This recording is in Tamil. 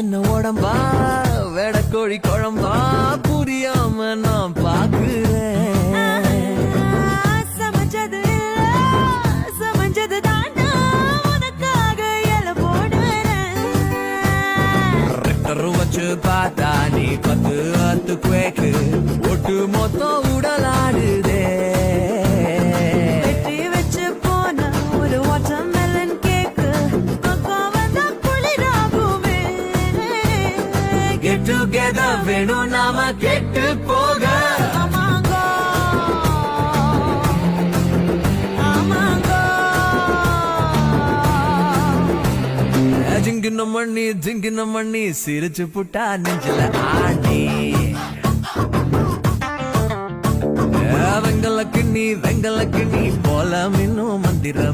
என்ன உடம்பா வெடக்கோழி குழம்பா புரியாம நான் பாக்குறேன். சமைச்சது சமைச்சது தாண்டா உனக்காக எல போடுறேன். ரெட்டர் வச்சு பார்த்தா நீ 10 குவேக்கு ஒட்டு மொத்தம் உடலாடுதே. வெற்றி வச்சு போன ஒரு வாட்டர்மெலன் கேக்கு அக்கா வந்தா குளிராகுமே. கெட் டுகெதர் வேணும் நாம கெட்டு போக. ஆமாங்கோ ஆமாங்கோ. ஜிங்கின மண்ணி சிரிச்சு புட்டா நெஞ்சில ஆடி. வெங்கல கிண்ணி போல மின்னும் மந்திரம்